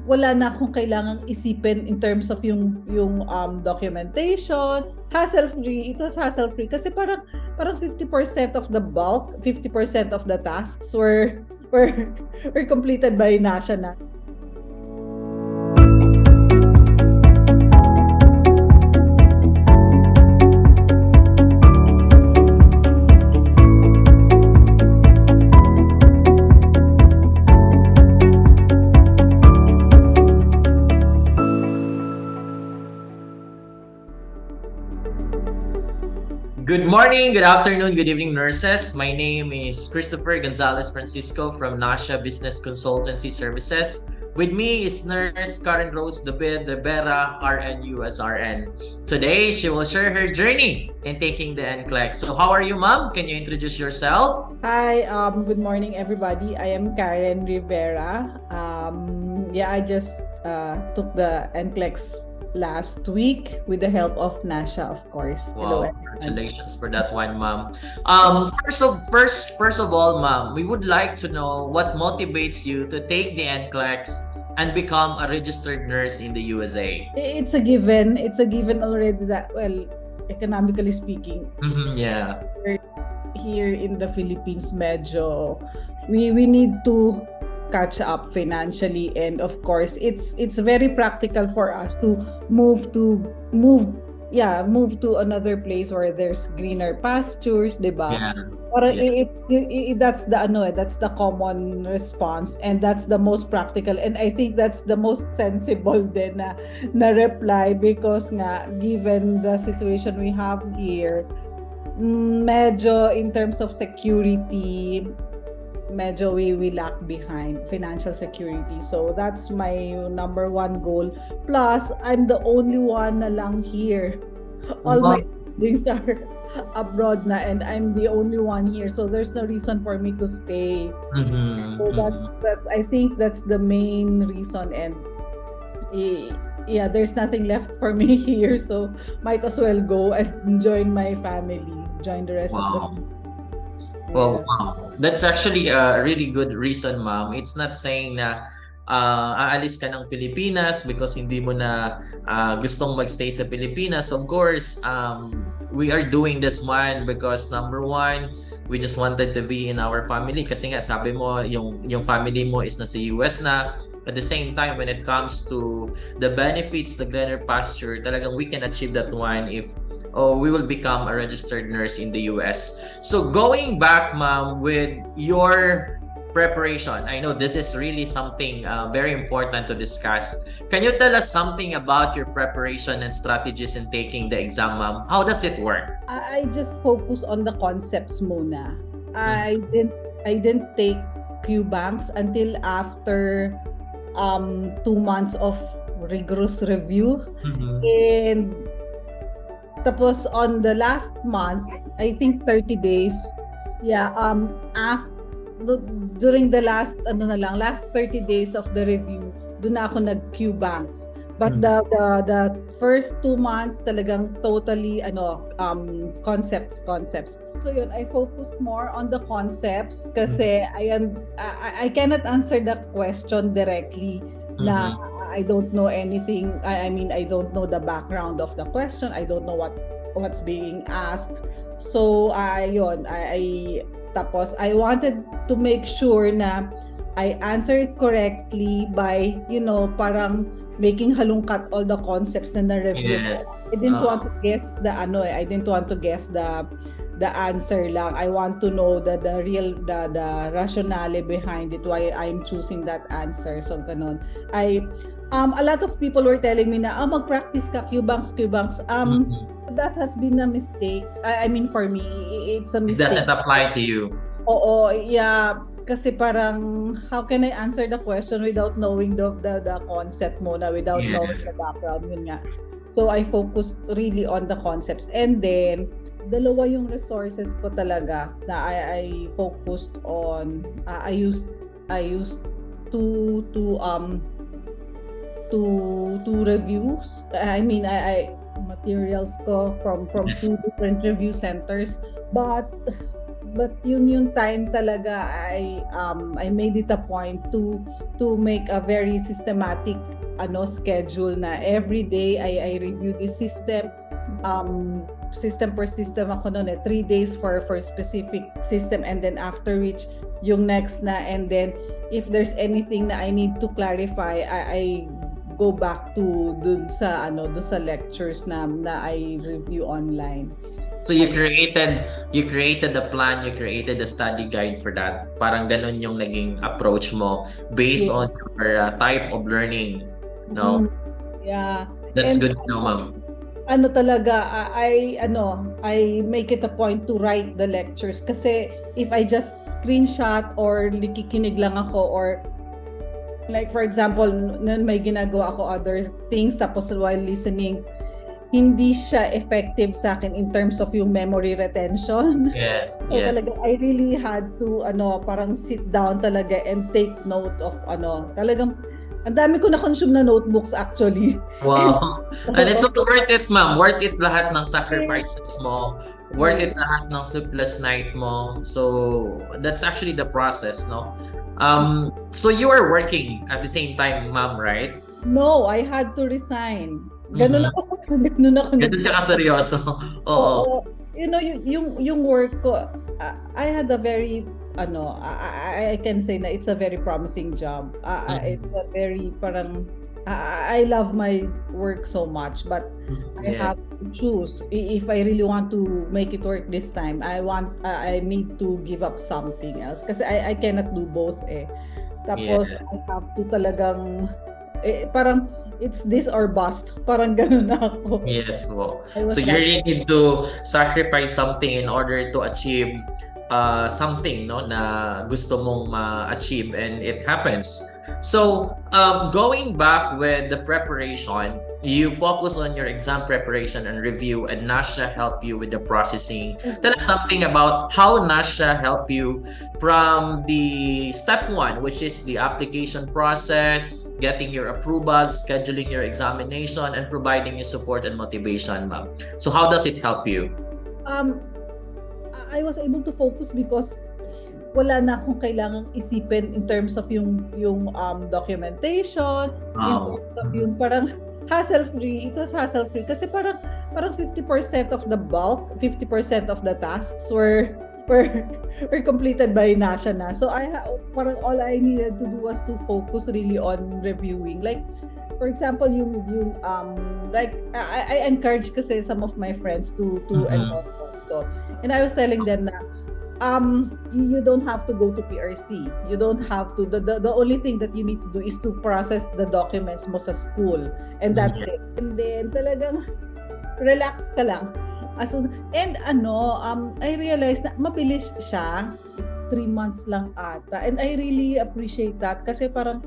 wala na akong kailangang isipin in terms of yung documentation, hassle-free. It was hassle-free kasi parang 50% of the bulk, 50% of the tasks were completed by Nasya na. Good morning, good afternoon, good evening, nurses. My name is Christopher Gonzalez Francisco from Nasya Business Consultancy Services. With me is Nurse Karen Rose David Rivera, RN USRN. Today, she will share her journey in taking the NCLEX. So how are you, ma'am? Can you introduce yourself? Hi, good morning, everybody. I am Karen Rivera. I just took the NCLEX last week with the help of Nasya, of course. Wow, congratulations for that one, ma'am. First of all, ma'am, we would like to know what motivates you to take the NCLEX and become a registered nurse in the USA. It's a given. It's a given already that, well, economically speaking, yeah. Here in the Philippines, medyo we need to catch up financially, and of course it's very practical for us to move to another place where there's greener pastures, diba? That's the common response, and that's the most practical, and I think that's the most sensible din na reply, because nga given the situation we have here, medyo in terms of security, medyo we lack behind financial security. So that's my number one goal. Plus, I'm the only one na lang here. All my siblings are abroad na, and I'm the only one here. So there's no reason for me to stay. So that's I think that's the main reason, and there's nothing left for me here. So might as well go and join my family, join the rest of the people. Well, wow. That's actually a really good reason, ma'am. It's not saying na aalis ka ng Pilipinas because hindi mo na gustong magstay sa Pilipinas. Of course, we are doing this one because number one, we just wanted to be in our family. Kasi nga, sabi mo, yung family mo is nasa US na. At the same time, when it comes to the benefits, the greener pasture, talagang we can achieve that one if we will become a registered nurse in the US. So going back, ma'am, with your preparation, I know this is really something very important to discuss. Can you tell us something about your preparation and strategies in taking the exam, ma'am? How does it work? I just focus on the concepts muna. I didn't take Q banks until after 2 months of rigorous review. And tapos on the last month, I think 30 days, during the last 30 days of the review, doon ako nag-Q banks. But the first 2 months talagang totally concepts. So yun, I focused more on the concepts kasi I cannot answer the question directly. Na I don't know anything. I mean, I don't know the background of the question. I don't know what's being asked. So tapos I wanted to make sure na I answer it correctly by parang making halongkat all the concepts na na-review. Yes. I didn't want to guess I didn't want to guess the answer lang. I want to know the real rationale behind it, why I'm choosing that answer. So ganon. A lot of people were telling me na mag-practice ka Q banks. That has been a mistake. I mean, for me, it's a mistake. It doesn't apply to you. Oo, yeah. Kasi parang, how can I answer the question without knowing the concept muna, without knowing the background, yun nga. So I focused really on the concepts, and then dalawa yung resources ko talaga na I focused on. I used two reviews. I mean, I materials ko from two different review centers, but yung time talaga I made it a point to make a very systematic schedule na every day I review the system. System per system ako noon 3 days for specific system, and then after which yung next na, and then if there's anything na I need to clarify, I go back to dun sa lectures na I review online. So you created the plan, you created the study guide for that. Parang ganun yung naging approach mo based on your type of learning, no? Yeah. That's good to know, ma'am. Talaga, I make it a point to write the lectures, kasi if I just screenshot or nakikinig lang ako, or like for example, nun may ginagawa ako other things tapos while listening, hindi siya effective sa akin in terms of yung memory retention. Yes, So yes. talaga, I really had to parang sit down talaga and take note of talagang ang dami ko na-consume na notebooks actually. Wow. And it's worth it, ma'am. Worth it lahat ng sacrifices mo. Worth it lahat ng sleepless night mo. So that's actually the process, no? So you are working at the same time, ma'am, right? No, I had to resign. Ganun ako. Ganun ka kaseryoso. Oo. Yung work ko, I had a very I can say na it's a very promising job. It's a very parang I love my work so much, but I have to choose if I really want to make it work this time. I need to give up something else kasi I cannot do both Tapos I have to talagang parang it's this or bust. Parang ganun ako. Yes, well. So you really need to sacrifice something in order to achieve something, no, na gusto mong ma-achieve, and it happens. So going back with the preparation, you focus on your exam preparation and review, and Nasya helped you with the processing. Tell us something about how Nasya helped you from the step 1, which is the application process, getting your approvals, scheduling your examination, and providing you support and motivation, ma'am. So how does it help you? I was able to focus because wala na akong kailangang isipin in terms of yung documentation, in terms of yung parang hassle-free. It was hassle-free kasi parang 50% of the bulk, 50% of the tasks were completed by Nasya na. So parang all I needed to do was to focus really on reviewing. Like for example, yung like I encourage kasi some of my friends to enroll also. And I was telling them na you don't have to go to PRC. You don't have to. The only thing that you need to do is to process the documents mo sa school, and that's it. And then talagang relax ka lang. And I realized na mabilis siya. 3 months lang ata. And I really appreciate that kasi parang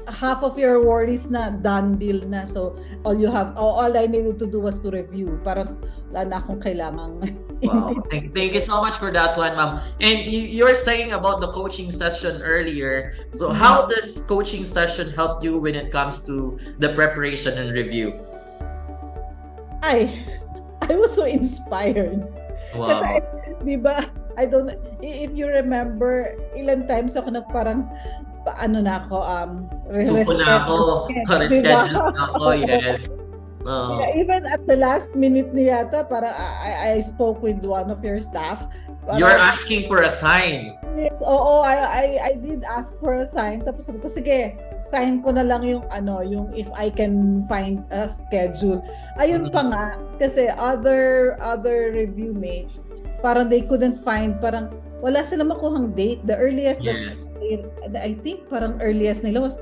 half of your worries na done deal na. So all I needed to do was to review. Parang wala na akong kailangang. Wow. Thank you so much for that one, ma'am. And you're saying about the coaching session earlier. So how does coaching session help you when it comes to the preparation and review? I was so inspired. Wow. Kasi, di ba, I don't, if you remember, ilan times ako na parang, Suko na ako. Reschedule na ako, yes. Even at the last minute niya yata, parang I spoke with one of your staff. You're asking for a sign. Yes, oo, I did ask for a sign. Tapos sabi ko, sige, sign ko na lang yung if I can find a schedule. Ayun pa nga, kasi other review mates, parang they couldn't find, parang wala sila makuhang date. The earliest I think parang earliest nila was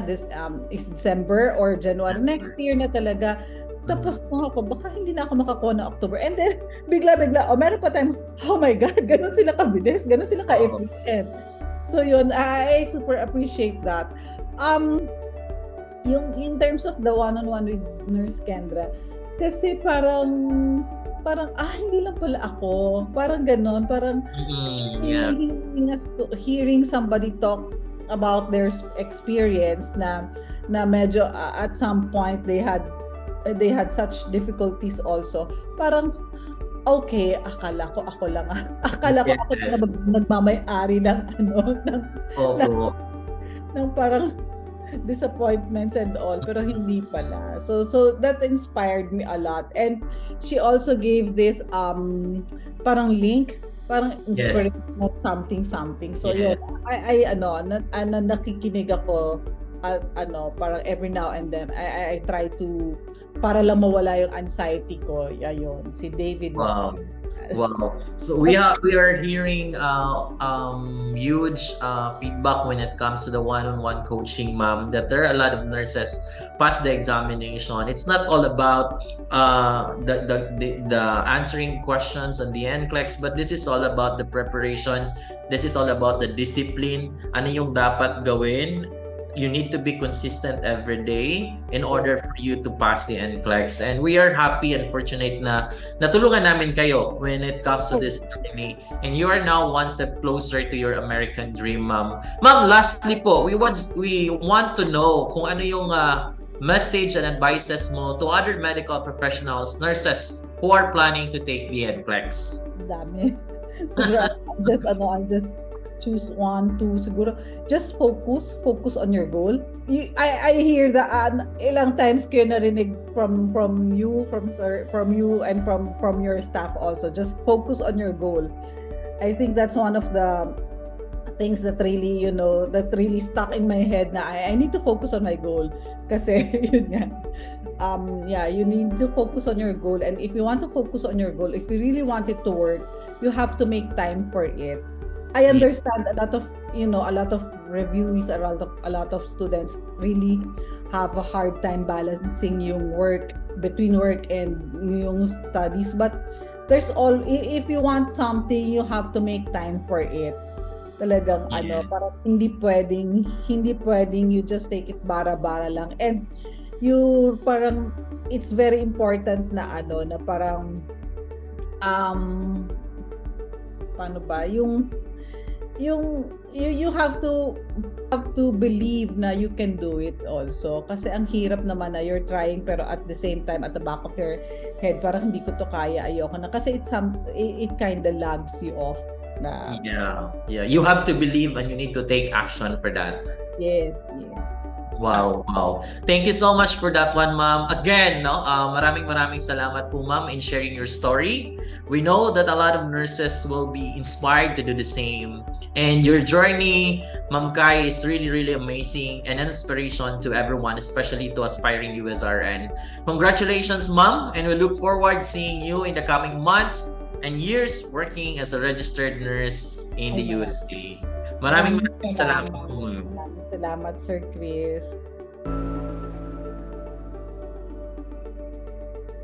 this is December or January next year na talaga. Tapos ako, baka hindi na ako makakuha ng October. And then bigla meron pa time, oh my God, ganun sila kabilis, ganun sila ka-efficient. So yun, I super appreciate that. Yung in terms of the one-on-one with Nurse Kendra, kasi parang hindi lang pala ako, parang ganon, parang hearing somebody talk about their experience na medyo at some point they had such difficulties also, parang okay, akala ko ako lang akala ko ako lang Yes. nagmamay-ari ng ng Opo. ng parang disappointments and all, pero hindi pala. So that inspired me a lot. And she also gave this parang link, parang Yes. inspirational something something. So yun, Yes. I nakikinig ako at parang every now and then I try to para lang mawala yung anxiety ko. Ayun, si David. Wow. Wow. So we are hearing huge feedback when it comes to the one-on-one coaching, ma'am, that there are a lot of nurses pass the examination. It's not all about the answering questions on the NCLEX, but this is all about the preparation. This is all about the discipline. Ano yung dapat gawin? You need to be consistent every day in order for you to pass the NCLEX. And we are happy and fortunate na natulungan namin kayo when it comes to this journey. And you are now one step closer to your American dream, ma'am. Ma'am, lastly po, we want to know kung ano yung message and advices mo to other medical professionals, nurses who are planning to take the NCLEX. Dami. Siguro, I'll just choose one, two, siguro. Just focus on your goal. I hear that ilang times ko narinig from you, from you and from your staff also. Just focus on your goal. I think that's one of the things that really, that really stuck in my head na I need to focus on my goal. Kasi, yun nga. You need to focus on your goal. And if you want to focus on your goal, if you really want it to work, you have to make time for it. I understand a lot of reviewees, a lot of students really have a hard time balancing yung work between work and yung studies, but if you want something, you have to make time for it. Talagang parang hindi pwedeng you just take it bara-bara lang. And you parang it's very important na na parang paano ba yung you have to believe na you can do it also, kasi ang hirap naman na you're trying pero at the same time at the back of your head parang hindi ko to kaya, ayoko na, kasi it kind of lags you off na. Yeah, you have to believe and you need to take action for that. Yes. Wow. Thank you so much for that one, ma'am. Again, maraming salamat po, ma'am, in sharing your story. We know that a lot of nurses will be inspired to do the same. And your journey, Ma'am Kai, is really, really amazing and an inspiration to everyone, especially to aspiring USRN. Congratulations, ma'am, and we look forward seeing you in the coming months and years working as a registered nurse in the USA. Maraming salamat po, ma'am. Maraming salamat, Sir Chris.